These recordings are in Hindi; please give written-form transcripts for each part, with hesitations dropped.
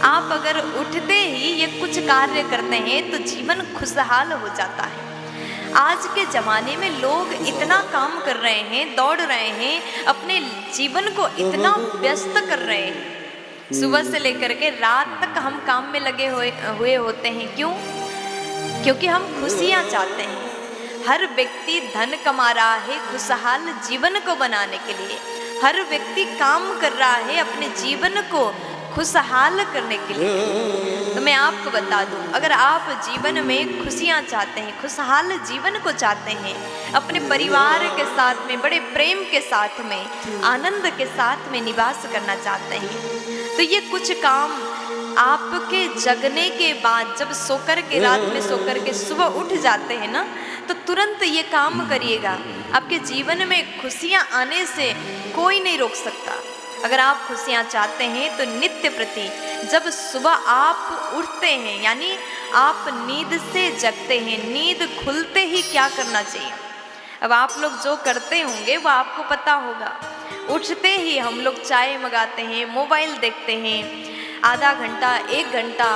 आप अगर उठते ही ये कुछ कार्य करते हैं तो जीवन खुशहाल हो जाता है। आज के ज़माने में लोग इतना काम कर रहे हैं, दौड़ रहे हैं, अपने जीवन को इतना व्यस्त कर रहे हैं। सुबह से लेकर के रात तक हम काम में लगे हुए होते हैं। क्यों? क्योंकि हम खुशियाँ चाहते हैं। हर व्यक्ति धन कमा रहा है खुशहाल जीवन को बनाने के लिए। हर व्यक्ति काम कर रहा है अपने जीवन को खुशहाल करने के लिए। तो मैं आपको बता दूं, अगर आप जीवन में खुशियाँ चाहते हैं, खुशहाल जीवन को चाहते हैं, अपने परिवार के साथ में बड़े प्रेम के साथ में, आनंद के साथ में निवास करना चाहते हैं, तो ये कुछ काम आपके जगने के बाद, जब सोकर के रात में सोकर के सुबह उठ जाते हैं ना, तो तुरंत ये काम करिएगा। आपके जीवन में खुशियाँ आने से कोई नहीं रोक सकता। अगर आप खुशियाँ चाहते हैं तो नित्य प्रति जब सुबह आप उठते हैं, यानी आप नींद से जगते हैं, नींद खुलते ही क्या करना चाहिए। अब आप लोग जो करते होंगे वो आपको पता होगा। उठते ही हम लोग चाय मंगाते हैं, मोबाइल देखते हैं, आधा घंटा 1 घंटा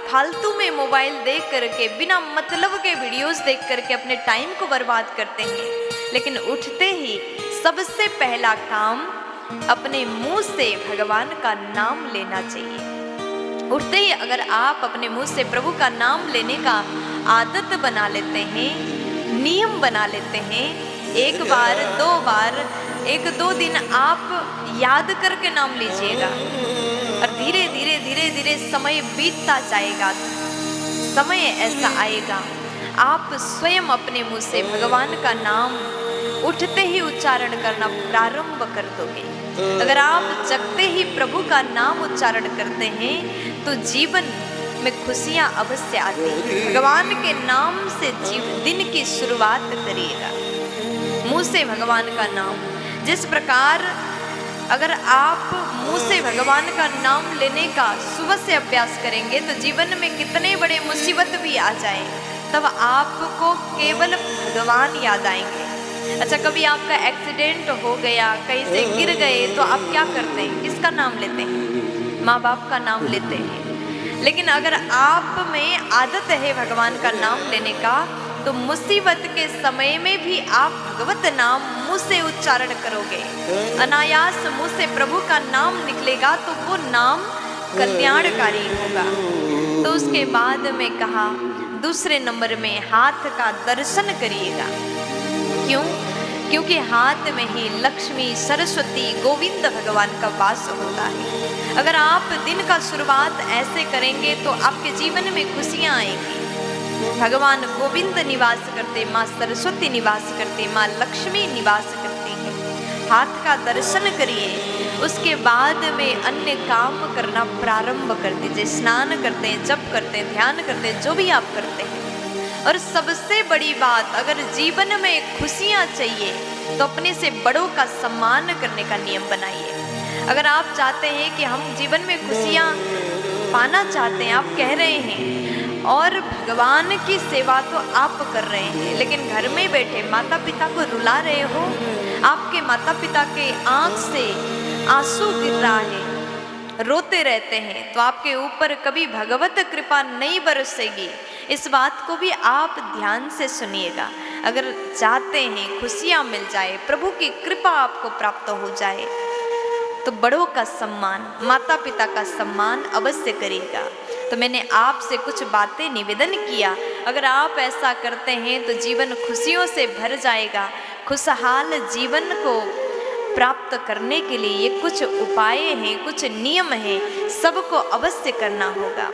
फालतू में मोबाइल देख करके, बिना मतलब के वीडियोस देख करके अपने टाइम को बर्बाद करते हैं। लेकिन उठते ही सबसे पहला काम अपने मुंह से भगवान का नाम लेना चाहिए। उठते ही अगर आप अपने मुंह से प्रभु का नाम लेने का आदत बना लेते हैं, नियम बना लेते हैं, 1 बार 2 बार 1-2 दिन आप याद करके नाम लीजिएगा और धीरे धीरे धीरे धीरे समय बीतता जाएगा। समय ऐसा आएगा आप स्वयं अपने मुंह से भगवान का नाम उठते ही उच्चारण करना प्रारंभ कर दोगे। अगर आप जगते ही प्रभु का नाम उच्चारण करते हैं तो जीवन में खुशियां अवश्य आती हैं। भगवान के नाम से दिन की शुरुआत करिएगा, मुंह से भगवान का नाम। जिस प्रकार अगर आप मुंह से भगवान का नाम लेने का सुबह से अभ्यास करेंगे तो जीवन में कितने बड़े मुसीबत भी आ जाए तब आपको केवल भगवान याद आएंगे। अच्छा, कभी आपका एक्सीडेंट हो गया, कहीं से गिर गए, तो आप क्या करते हैं? किसका नाम लेते हैं? माँ बाप का नाम लेते हैं। लेकिन अगर आप में आदत है भगवान का नाम लेने का, तो मुसीबत के समय में भी आप भगवत नाम मुंह से उच्चारण करोगे। अनायास मुंह से प्रभु का नाम निकलेगा तो वो नाम कल्याणकारी होगा। तो उसके बाद में कहा दूसरे नंबर में हाथ का दर्शन करिएगा। क्यों? क्योंकि हाथ में ही लक्ष्मी, सरस्वती, गोविंद भगवान का वास होता है। अगर आप दिन का शुरुआत ऐसे करेंगे तो आपके जीवन में खुशियाँ आएंगी। भगवान गोविंद निवास करते, माँ सरस्वती निवास करते, माँ लक्ष्मी निवास करती है। हाथ का दर्शन करिए, उसके बाद में अन्य काम करना प्रारंभ कर दीजिए। स्नान करते हैं, जप करते हैं, ध्यान करते हैं, जो भी आप करते हैं। और सबसे बड़ी बात, अगर जीवन में खुशियाँ चाहिए तो अपने से बड़ों का सम्मान करने का नियम बनाइए। अगर आप चाहते हैं कि हम जीवन में खुशियाँ पाना चाहते हैं, आप कह रहे हैं और भगवान की सेवा तो आप कर रहे हैं, लेकिन घर में बैठे माता पिता को रुला रहे हो, आपके माता पिता के आँख से आंसू गिर रहा है, रोते रहते हैं, तो आपके ऊपर कभी भगवत कृपा नहीं बरसेगी। इस बात को भी आप ध्यान से सुनिएगा। अगर चाहते हैं खुशियाँ मिल जाए, प्रभु की कृपा आपको प्राप्त हो जाए, तो बड़ों का सम्मान, माता पिता का सम्मान अवश्य करिएगा। तो मैंने आपसे कुछ बातें निवेदन किया। अगर आप ऐसा करते हैं तो जीवन खुशियों से भर जाएगा। खुशहाल जीवन को प्राप्त करने के लिए ये कुछ उपाय हैं, कुछ नियम हैं, सबको अवश्य करना होगा।